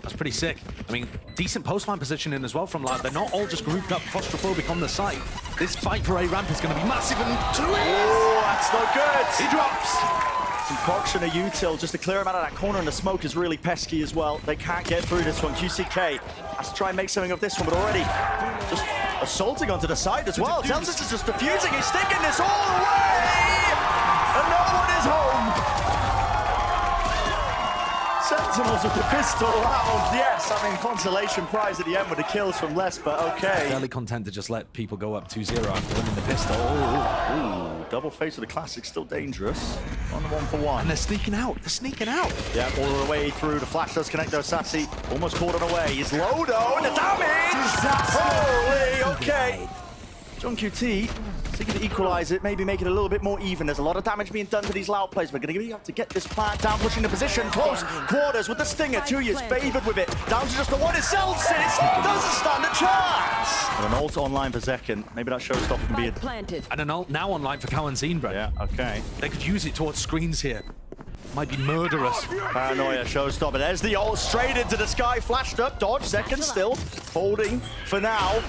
That's pretty sick. I mean, decent post-line positioning as well from Loud. They're not all just grouped up claustrophobic on the site. This fight for A ramp is going to be massive and oh, that's not good. He drops. Some procs and a util just to clear him out of that corner, and the smoke is really pesky as well. They can't get through this one. QCK has to try and make something of this one, but already just assaulting onto the side as well. Zelsis is just defusing. He's sticking this all the way, and no one is home. Sentinels with the pistol round. Yes, I mean, consolation prize at the end with the kills from Les, but okay. Fairly content to just let people go up 2-0 after winning the pistol. Ooh, double face of the classic, still dangerous. On the 1-for-1. And they're sneaking out. They're sneaking out. Yeah, all the way through. The flash does connect though. Sassy almost caught on away. He's low though, and the damage! Holy, okay. John QT seeking to equalize it, maybe make it a little bit more even. There's a lot of damage being done to these Loud players. We're going to have to get this plant down, pushing the position. Close quarters with the Stinger. 2 years favored with it. Down to just the one. Is Celsius doesn't stand a chance. And an ult online for Zekken. Maybe that showstopper from being planted. And an ult now online for Cow and Zine, Brett. Yeah, okay. They could use it towards screens here. Might be murderous. Paranoia showstopper. There's the ult straight into the sky. Flashed up. Dodge. Zekken still holding for now.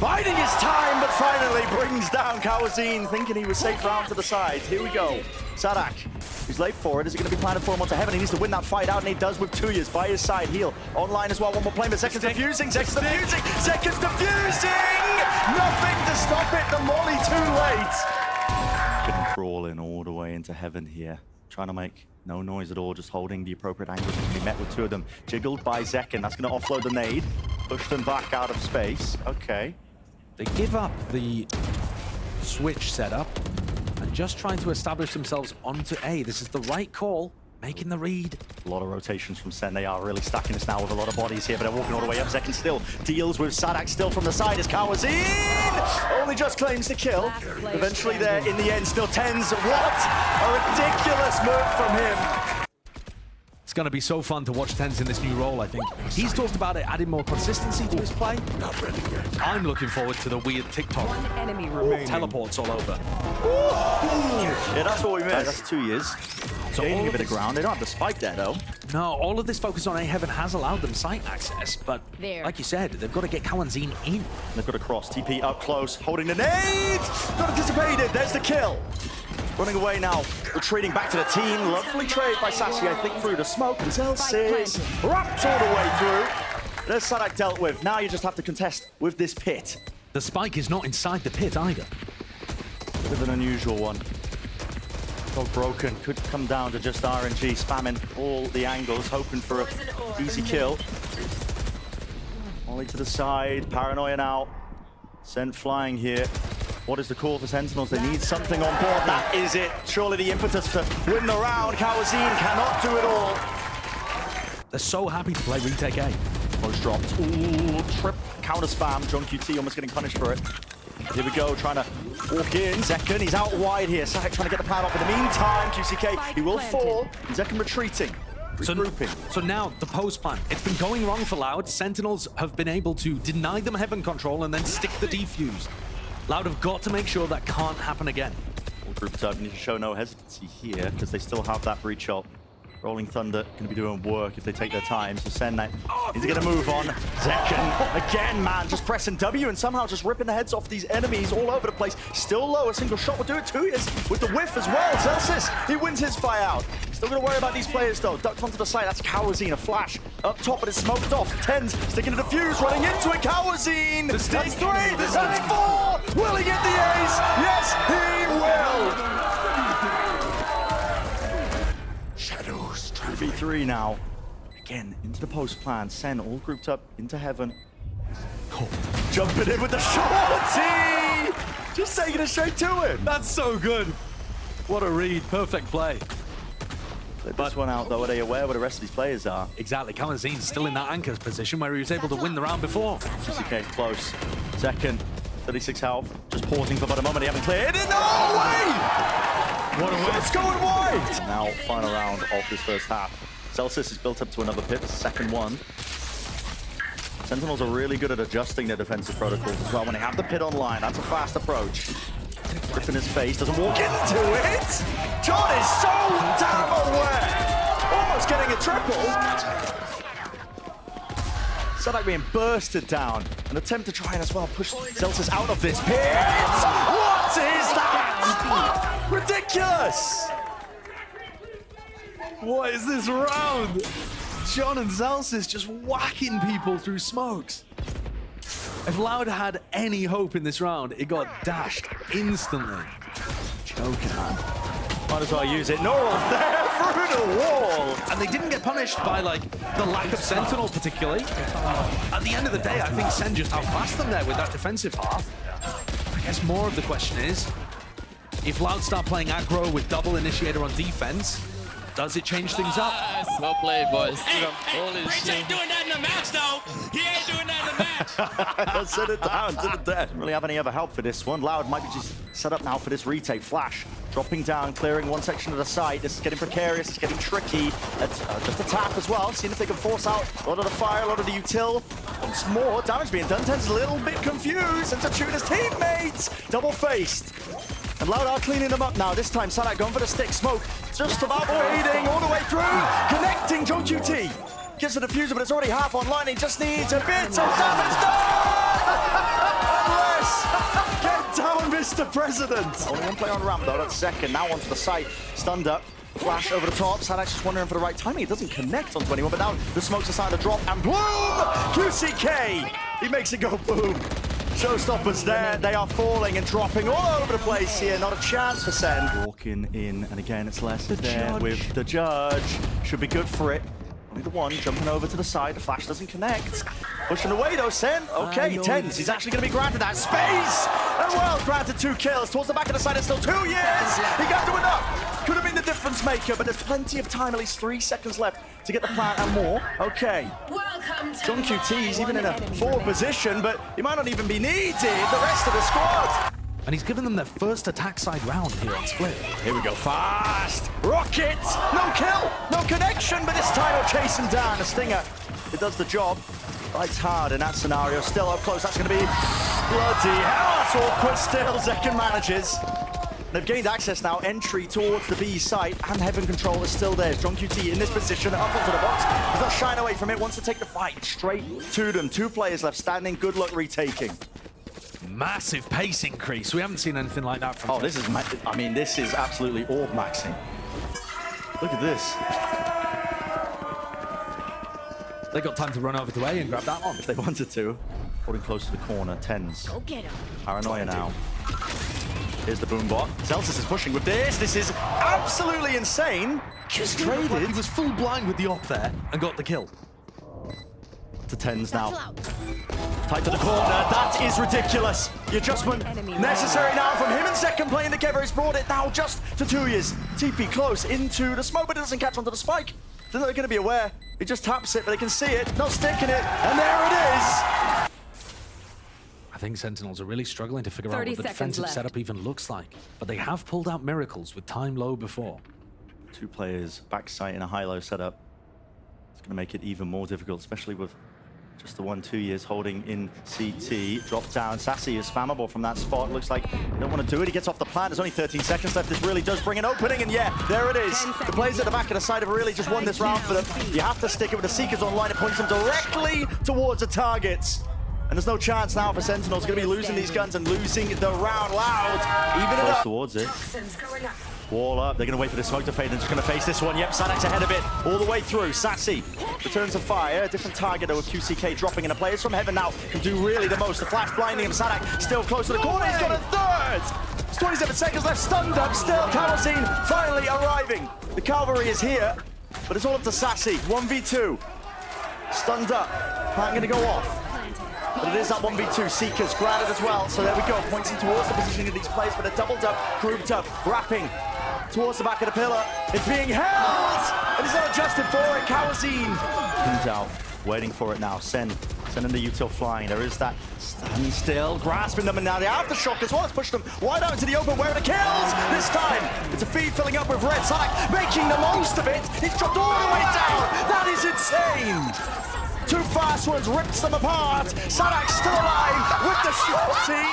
Biding his time, but finally brings down Kawazine, thinking he was safe round to the side. Here we go. Sadak, who's late for it. Is it going to be planted for him onto heaven? He needs to win that fight out, and he does with 2 years by his side. Heal online as well. One more play, but Zekken's defusing. Zekken's defusing. Zekken's defusing. Nothing to stop it. The molly too late. Getting crawling all the way into heaven here. Trying to make no noise at all, just holding the appropriate angles. He met with 2 of them. Jiggled by Zekken. That's going to offload the nade. Push them back out of space. Okay. They give up the switch setup and just trying to establish themselves onto A. This is the right call, making the read. A lot of rotations from Sen. They are really stacking this now with a lot of bodies here, but they're walking all the way up. Zekken still deals with Sadak still from the side as Kawazine only just claims the kill. Eventually there in the end, still tens. What a ridiculous move from him. It's going to be so fun to watch Tens in this new role, I think. He's talked about it adding more consistency to his play. I'm looking forward to the weird TikTok teleports all over. Yeah, that's what we meant. That's 2 years. So gaining a bit of ground. They don't have the spike there, though. No, all of this focus on A Heaven has allowed them site access, but like you said, they've got to get Kawanzine in. They've got to cross. TP up close, holding the nade! Not anticipated. There's the kill. Running away now, retreating back to the team. Lovely trade by Sassy, I think, through the smoke. And Celsius wrapped all the way through. There's Sadak dealt with. Now you just have to contest with this pit. The spike is not inside the pit either. Bit of an unusual one. Dog broken, could come down to just RNG, spamming all the angles, hoping for an easy kill. Ollie to the side, Paranoia now. Sent flying here. What is the call for Sentinels? They need something on board. That is it. Surely the impetus to win the round. Kawazine cannot do it all. They're so happy to play retake A. Close dropped. Ooh, trip counter spam. John QT almost getting punished for it. Here we go, trying to walk in. Zekken, he's out wide here. Sadak trying to get the plan off. In the meantime, QCK, he will fall. Zekken retreating. Regrouping. So now, the post plan. It's been going wrong for Loud. Sentinels have been able to deny them heaven control and then stick the defuse. Loud have got to make sure that can't happen again. All grouped up, need to show no hesitancy here because they still have that breach ult. Rolling Thunder going to be doing work if they take their time. So Sen is going to move on. Zekken again, man, just pressing W and somehow just ripping the heads off these enemies all over the place. Still low, a single shot will do it. 2 years with the whiff as well. Celsius, he wins his fight out. Still going to worry about these players though. Ducked onto the side, that's Kawazine. A flash up top, but it's smoked off. Tens sticking to the fuse, running into it. Kawazine, that's 3, that's 4. Will he get the ace? Yes, he will. 3v3 now. Again, into the post plan. Sen all grouped up into heaven. Oh, jumping in with the shorty! Just taking it straight to him. That's so good. What a read. Perfect play. But this one out though, are they aware where the rest of these players are? Exactly. Kawanzine's still in that anchor position where he was able to win the round before. QCK close. Second, 36 health. Just pausing for about a moment. They haven't cleared it. No way! What a win. It's going wide! Now, final round of this first half. Celsius is built up to another pit, second one. Sentinels are really good at adjusting their defensive protocols as well. When they have the pit online, that's a fast approach. Grip in his face, doesn't walk into it! John is so damn aware! Almost getting a triple! Sadak being bursted down. An attempt to try and as well push Zelsis out of this pit. What is that? Ridiculous! What is this round? John and Zelsis just whacking people through smokes. If Loud had any hope in this round, it got dashed instantly. Choking, man. Might as well use it. Neural there through the wall. And they didn't get punished by, like, the lack of Sentinel particularly. At the end of the day, I think Sen just outclassed them there with that defensive half. I guess more of the question is, if Loud start playing aggro with double initiator on defense, does it change things up? Well played, boys. Hey, Rich ain't doing that in the match, though. He ain't doing that in the match. Set it down to the death. Don't really have any other help for this one. Loud might be just set up now for this retake. Flash dropping down, clearing one section of the site. This is getting precarious. It's getting tricky. Just a tap as well. Seeing if they can force out a lot of the fire, a lot of the util. Once more damage being done. Ten's a little bit confused. And Tachuna's teammates double-faced. And Loud are cleaning them up now. This time, Sadak going for the stick. Smoke just about fading all the way through. Connecting John QT. Gets the diffuser, but it's already half online. He just needs a bit of damage done! Bless! Get down, Mr. President! Only one player on ramp, though. That's second. Now onto the site. Stunned up. Flash over the top. Sadak's just wondering for the right timing. It doesn't connect onto anyone, but now the smokes are starting to drop. And boom! QCK! He makes it go boom. Showstoppers there, they are falling and dropping all over the place here. Not a chance for Sen. Walking in, and again, it's less there with the judge. Should be good for it. Only the one jumping over to the side. The flash doesn't connect. Pushing away though, Sen. Okay, Tens. He's actually going to be granted that space. And well, granted 2 kills. Towards the back of the side, it's still 2 years. He got to enough. Could have been the difference maker, but there's plenty of time, at least 3 seconds left to get the plant and more. Okay. John QT's even in a forward position, but he might not even be needed. The rest of the squad. And he's given them their first attack side round here on Split. Here we go, fast. Rocket, no kill, no connection, but this time he'll chase him down. The Stinger, it does the job. Bites hard in that scenario, still up close. That's gonna be bloody hell. That's awkward still, Zekken manages. They've gained access now, entry towards the B site, and Heaven Control is still there. John QT in this position, up onto the box. He's not shying away from it, wants to take the fight straight to them. 2 players left standing, good luck retaking. Massive pace increase. We haven't seen anything like that from Oh, this is, I mean, this is absolutely orb maxing. Look at this. They got time to run over to A and grab that one. If they wanted to. Holding close to the corner, Tens. Go get him. Paranoia now. Here's the boombot. Zelsis is pushing with this. This is absolutely insane. Just traded. He was full blind with the op there and got the kill. To Tens now. Tight to the corner. That is ridiculous. The adjustment necessary now from him and Zekken playing together. He's brought it now just to 2 years. TP close into the smoke, but it doesn't catch onto the spike. They're not going to be aware. He just taps it, but they can see it. Not sticking it. And there it is. I think Sentinels are really struggling to figure out what the defensive setup even looks like. But they have pulled out miracles with time low before. 2 players backside in a high-low setup. It's going to make it even more difficult, especially with just the 1-2 years holding in CT. Drop down. Sassy is spammable from that spot. Looks like they don't want to do it. He gets off the plant. There's only 13 seconds left. This really does bring an opening. And yeah, there it is. The players at the back of the side have really just won this round for them. You have to stick it with the Seekers online. It points them directly towards the targets. And there's no chance now for Sentinels. Going to be losing these guns and losing the round. Loud. Even it up. Towards it. Wall up. They're going to wait for the smoke to fade and just going to face this one. Yep, Sadak's ahead of it all the way through. Sassy returns to fire. A different target though with QCK dropping in. The players from Heaven now can do really the most. The flash blinding him. Sadak still close to the corner. He's got a third. There's 27 seconds left. Stunned up still. Kalazine finally arriving. The cavalry is here, but it's all up to Sassy. 1v2. Stunned up. Plant going to go off. But it is that 1v2. Seekers grounded as well. So there we go. Pointing towards the positioning of these players, but they're doubled up, grouped up, wrapping towards the back of the pillar. It's being held! And it's not adjusted for it. Kalazine comes out, waiting for it now. Sending the util flying. There is that standstill, grasping them, and now the aftershock as well. It's pushed them wide out into the open. Where are the kills? This time, it's a feed filling up with red. Sadak making the most of it. He's dropped all the way down. That is insane. 2 fast ones rips them apart. Sadak still alive with the shorty.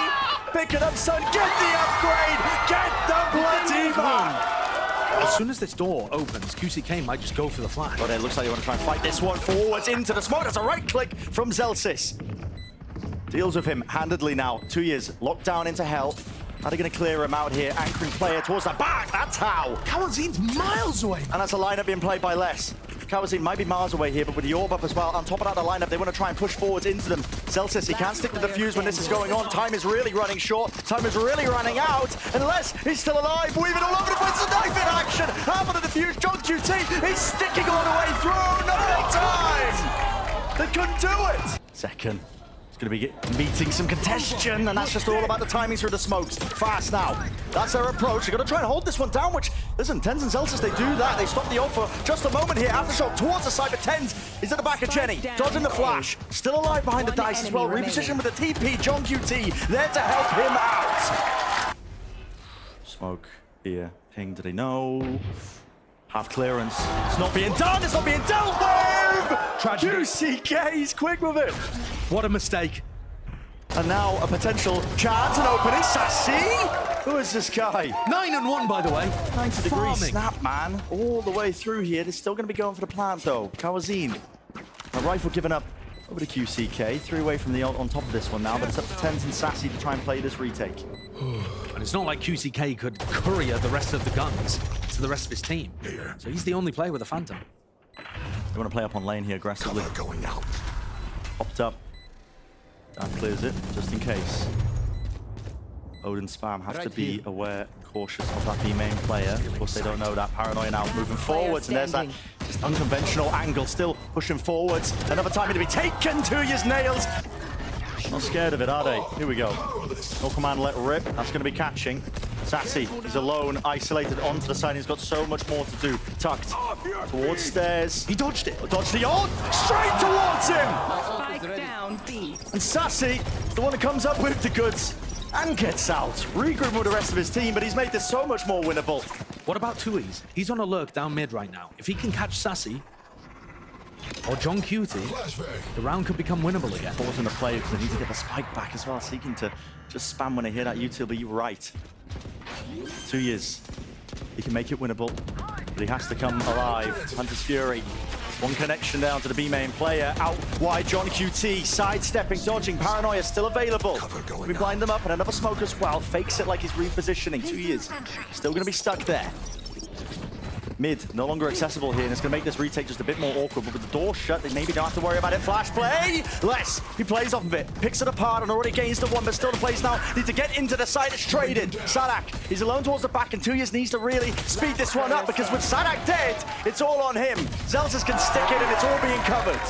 Pick it up, son. Get the upgrade. Get the bloody mark. As soon as this door opens, QCK might just go for the flash. But it looks like they want to try and fight this one forwards into the smoke. That's a right click from Zelsis. Deals with him handedly now. 2 years locked down into hell. Are they going to clear him out here? Anchoring player towards the back. That's how. Kawazin's miles away. And that's a lineup being played by Les. Kawazin might be miles away here, but with the orb up as well. On top of that, the lineup, they want to try and push forwards into them. Zelsis, he can't stick with the fuse when this is going on. Time is really running short. Time is really running out. And Les, he's still alive. Weaving all over the place. A knife in action. Half of the defuse. John QT, he's sticking all the way through. No time. They couldn't do it. Second. Going to be meeting some congestion, and that's just all about the timing through the smokes. Fast now. That's their approach. They're going to try and hold this one down, which, listen, Tens and Zelsis, they do that. They stop the ult for just a moment here. Aftershock towards the side, but Tens is at the back of Jenny. Dodging the flash. Still alive behind the dice as well. Reposition with the TP. John QT there to help him out. Smoke here. Ping, do they know? Half clearance. It's not being done. It's not being dealt with. QCK, he's quick with it. What a mistake. And now a potential chance and opening. Sassy? Who is this guy? 9-1, by the way. 90 degree Farming. snap, man. All the way through here. They're still going to be going for the plant, though. Kawazin. A rifle given up over to QCK. 3 away from the ult on top of this one now, but it's up to Tens and Sassy to try and play this retake. And it's not like QCK could courier the rest of the guns to the rest of his team. So he's the only player with a Phantom. They want to play up on lane here aggressively. Going out. Popped up. Down clears it, just in case. Odin spam have to be aware, cautious of that B main player. Of course, they don't know that. Paranoia now moving forwards, and there's that just unconventional angle still pushing forwards. Another time to be taken to his nails. Not scared of it, are they? Here we go. No command, let rip. That's going to be catching. Sassy, he's alone, isolated onto the side. He's got so much more to do. Tucked towards stairs. He dodged it. Dodged the ult. Straight towards him. Spike down, B. And Sassy, the one that comes up with the goods and gets out. Regroup with the rest of his team, but he's made this so much more winnable. What about Tui's? He's on a lurk down mid right now. If he can catch Sassy or John Cutie, the round could become winnable again. Pausing the play because they need to get the spike back as well, seeking to just spam when they hear that utility right. 2 years. He can make it winnable, but he has to come alive. Hunter's Fury. One connection down to the B main player. Out wide, John QT. Sidestepping, dodging. Paranoia still available. We blind them up, and another smoke as well. Fakes it like he's repositioning. 2 years. Still going to be stuck there. Mid, no longer accessible here, and it's going to make this retake just a bit more awkward. But with the door shut, they maybe don't have to worry about it. Flash play! Les, he plays off of it, picks it apart, and already gains the one, but still the plays now need to get into the side. It's traded. Sadak, he's alone towards the back, and 2 years needs to really speed this one up, because with Sadak dead, it's all on him. Zelsis can stick it, and it's all being covered.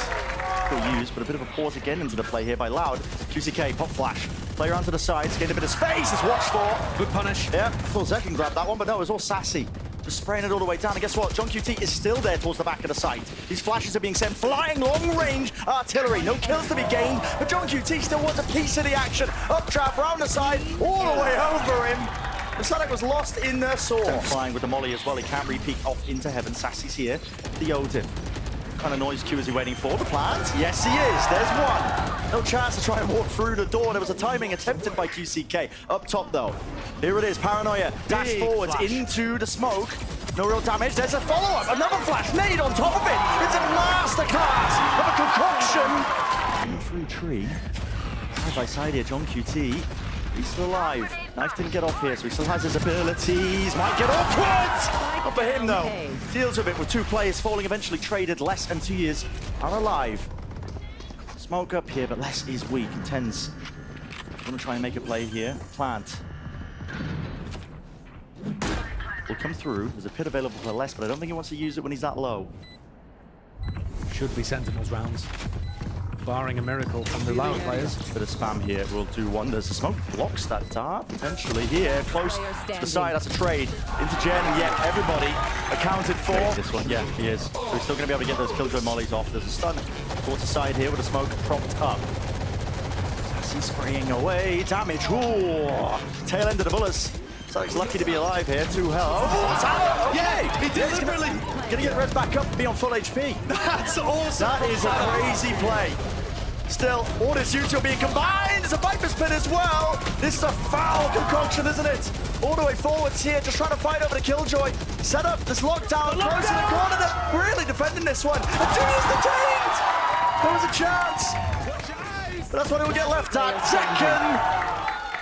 Still used, but a bit of a pause again into the play here by Loud. QCK, pop flash. Play around to the sides, gain a bit of space. It's watched for. Good punish. Yeah, full Zek can grab that one, but no, it was all Sassy. Just spraying it all the way down, and guess what? John QT is still there towards the back of the site. These flashes are being sent flying, long-range artillery. No kills to be gained, but John QT still wants a piece of the action. Updraft round the side, all the way over him. The Sadak was lost in their sword. Flying with the molly as well. He can't re-peek off into heaven. Sassy's here. The Odin. What kind of noise cue is he waiting for? The plant? Yes, he is. There's one. No chance to try and walk through the door. There was a timing attempted by QCK. Up top, though. Here it is. Paranoia. Dash forwards into the smoke. No real damage. There's a follow-up. Another flash. Nade on top of it. It's a masterclass of a concoction. Through tree. Side by side here, John QT. He's still alive. Knife didn't get off here, so he still has his abilities. Might get awkward! Not for him, though. Deals with it with 2 players falling, eventually traded. Les and 2 years are alive. Smoke up here, but Les is weak. And Tens going to try and make a play here. Plant. Will come through. There's a pit available for Les, but I don't think he wants to use it when he's that low. Should be Sentinels rounds. Barring a miracle from the Loud players. Bit of spam here will do wonders. The smoke blocks that dart, potentially here, close to the side. That's a trade into Jen, and yet everybody accounted for. This one, yeah, he is. So he's still going to be able to get those killjoy mollies off. There's a stun towards the side here with the smoke propped up. Sassy spraying away, damage. Ooh, tail end of the bullets. Sadak's lucky to be alive here. 2 health. Oh, okay. Yeah, he deliberately. Gonna get Red back up and be on full HP. That's awesome. That is a crazy play. Still, all this util being combined. It's a Viper spin as well. This is a foul concoction, isn't it? All the way forwards here, just trying to fight over the Killjoy. Set up this lockdown, close in the corner. They're really defending this one. And Junior's detained. There was a chance. But that's what it will get left at.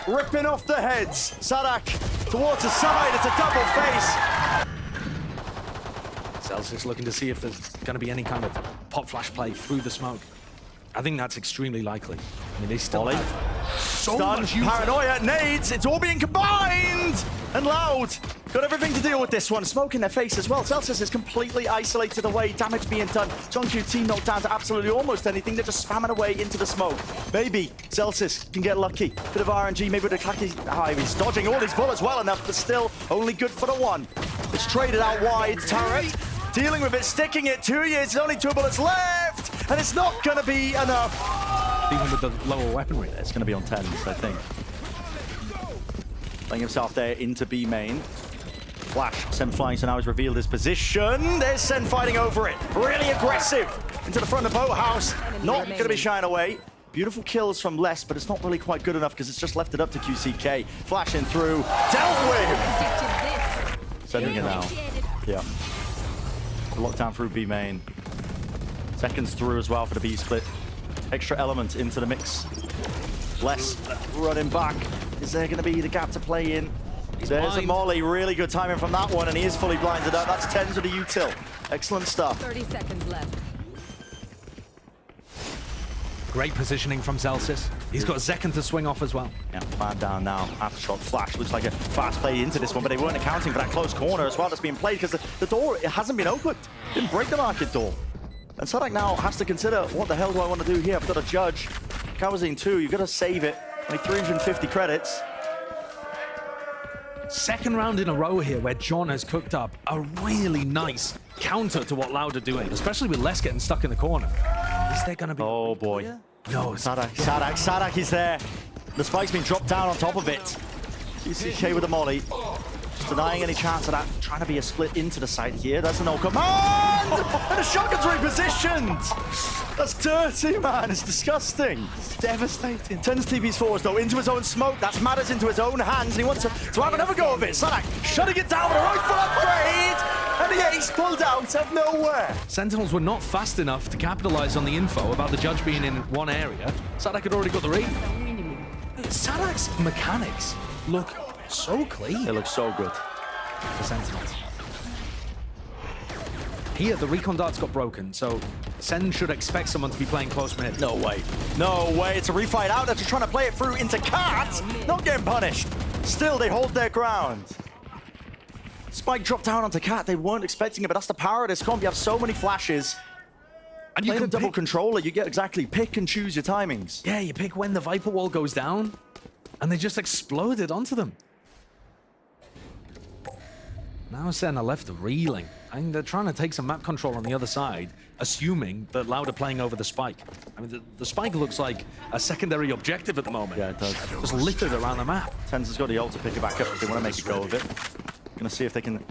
Second, ripping off the heads. Sadak towards the side. It's a double face. Celsius looking to see if there's going to be any kind of pop flash play through the smoke. I think that's extremely likely. I mean, they still have so much paranoia, nades, it's all being combined! And Loud got everything to deal with this one. Smoke in their face as well. Celsius is completely isolated away, damage being done. John QT knocked down to absolutely almost anything. They're just spamming away into the smoke. Maybe Celsius can get lucky. Bit of RNG, maybe with the Kaki. He's dodging all these bullets well enough, but still only good for the one. It's traded out wide, Turret. Dealing with it, sticking it, 2 years, only 2 bullets left, and it's not going to be enough. Even with the lower weaponry. It's going to be on 10s, I think. Playing himself there into B main. Flash, Sen flying, so now he's revealed his position. There's Sen fighting over it. Really aggressive into the front of the boathouse. Not going to be shying away. Beautiful kills from Les, but it's not really quite good enough because it's just left it up to QCK. Flashing through, dealt with. Sending it now. Yeah. Lockdown through B main. Seconds through as well for the B split. Extra element into the mix. Les running back. Is there going to be the gap to play in? There's a molly. Really good timing from that one, and he is fully blinded up. That's 10s with the util. Excellent stuff. 30 seconds left. Great positioning from Celsius. He's got a second to swing off as well. Yeah, man down now. Aftershock flash looks like a fast play into this one, but they weren't accounting for that close corner as well that's being played because the door, it hasn't been opened. Didn't break the market door. And Sadak now has to consider, what the hell do I want to do here? I've got to judge. Kawazine 2, you've got to save it. Only 350 credits. Second round in a row here where John has cooked up a really nice counter to what Loud are doing, especially with Les getting stuck in the corner. Is there going to be... Oh, boy. No, Sadak is there. The spike's been dropped down on top of it. QCK with the molly. Just denying any chance of that. Trying to be a split into the side here. That's a no command! And the shotgun's repositioned! That's dirty, man. It's disgusting. It's devastating. 10's TP's forwards, though, into his own smoke. That's Matters into his own hands. And he wants to have another go of it. Sadak shutting it down with a rifle upgrade! And the ace pulled out of nowhere. Sentinels were not fast enough to capitalize on the info about the judge being in one area. Sadak had already got the read. Sadak's mechanics look so clean. They look so good for Sentinels. Here, the recon darts got broken, so Sen should expect someone to be playing close mid. No way. No way. It's a refight out. They're just trying to play it through into Cat. Not getting punished. Still, they hold their ground. Spike dropped down onto Cat. They weren't expecting it, but that's the power of this comp. You have so many flashes. And you can double controller. You get exactly pick and choose your timings. Yeah, you pick when the Viper wall goes down, and they just exploded onto them. Now Sen are left reeling. I mean, they're trying to take some map control on the other side, assuming that Loud are playing over the spike. I mean, the spike looks like a secondary objective at the moment. Yeah, it does. Just littered around the map. Tens has got the ult to pick it back up if they want to make a go of it. Gonna see if they can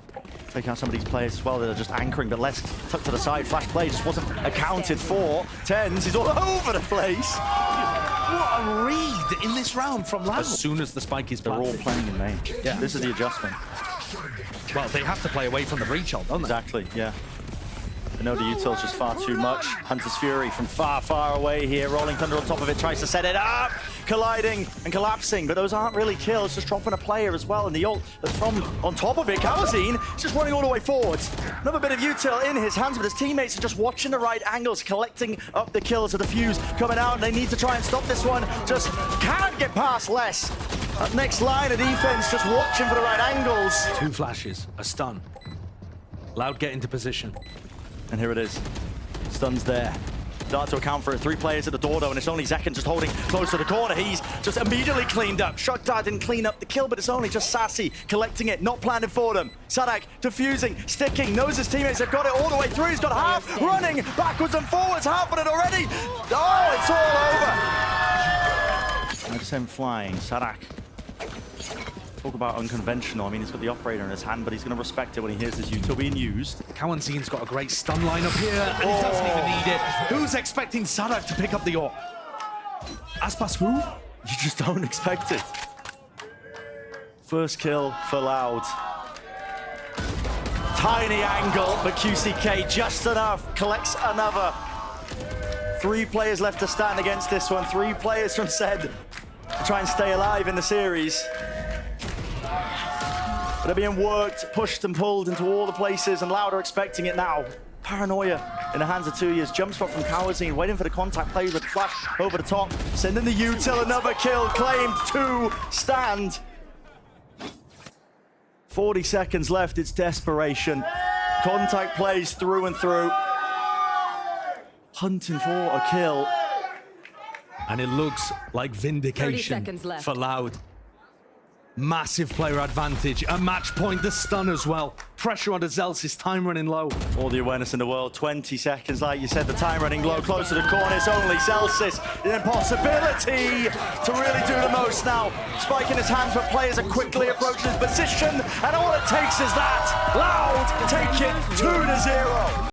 take out some of these players as well that are just anchoring, but less tucked to the side. Flash play just wasn't accounted for. Tens, he's all over the place. What a read in this round from Loud. As soon as the spike is planted. They're all playing in main. Yeah. This is the adjustment. Well, they have to play away from the breach ult, don't they? Exactly, yeah. I know the util's just far too much. Hunter's Fury from far, far away here. Rolling Thunder on top of it, tries to set it up. Colliding and collapsing, but those aren't really kills. Just dropping a player as well. And the ult from on top of it, Kawazine is just running all the way forwards. Another bit of util in his hands, but his teammates are just watching the right angles, collecting up the kills of the fuse coming out. And they need to try and stop this one. Just can't get past Les. That next line of defense, just watching for the right angles. 2 flashes, a stun. Loud get into position. And here it is. Stun's there. Dart to account for it. 3 players at the door, though, and it's only Zekken just holding close to the corner. He's just immediately cleaned up. Shotdart didn't clean up the kill, but it's only just Sassy collecting it, not planning for them. Sadak defusing, sticking, knows his teammates have got it all the way through. He's got half, running backwards and forwards, half of it already. Oh, it's all over. SEN flying. Sadak. Talk about unconventional. I mean, he's got the operator in his hand, but he's going to respect it when he hears his util being used. Kawanzin's got a great stun line up here, and he doesn't even need it. Who's expecting Sadak to pick up the AWP? Aspas who? You just don't expect it. First kill for Loud. Tiny angle, but QCK just enough. Collects another. 3 players left to stand against this one. 3 players from SEN to try and stay alive in the series. But they're being worked, pushed and pulled into all the places, and Loud are expecting it now. Paranoia in the hands of 2 years. Jump spot from Kawazine, waiting for the contact play with flash over the top. Sending the util, another kill, claimed 2 stand. 40 seconds left, it's desperation. Contact plays through and through. Hunting for a kill. And it looks like 30 vindication seconds left. for Loud. Massive player advantage, a match point, the stun as well. Pressure on Zelsis, time running low. All the awareness in the world, 20 seconds, like you said, the time running low, close to the corner, it's only Zelsis. The impossibility to really do the most now. Spike in his hands, but players are quickly approaching his position, and all it takes is that. Loud take it 2-0.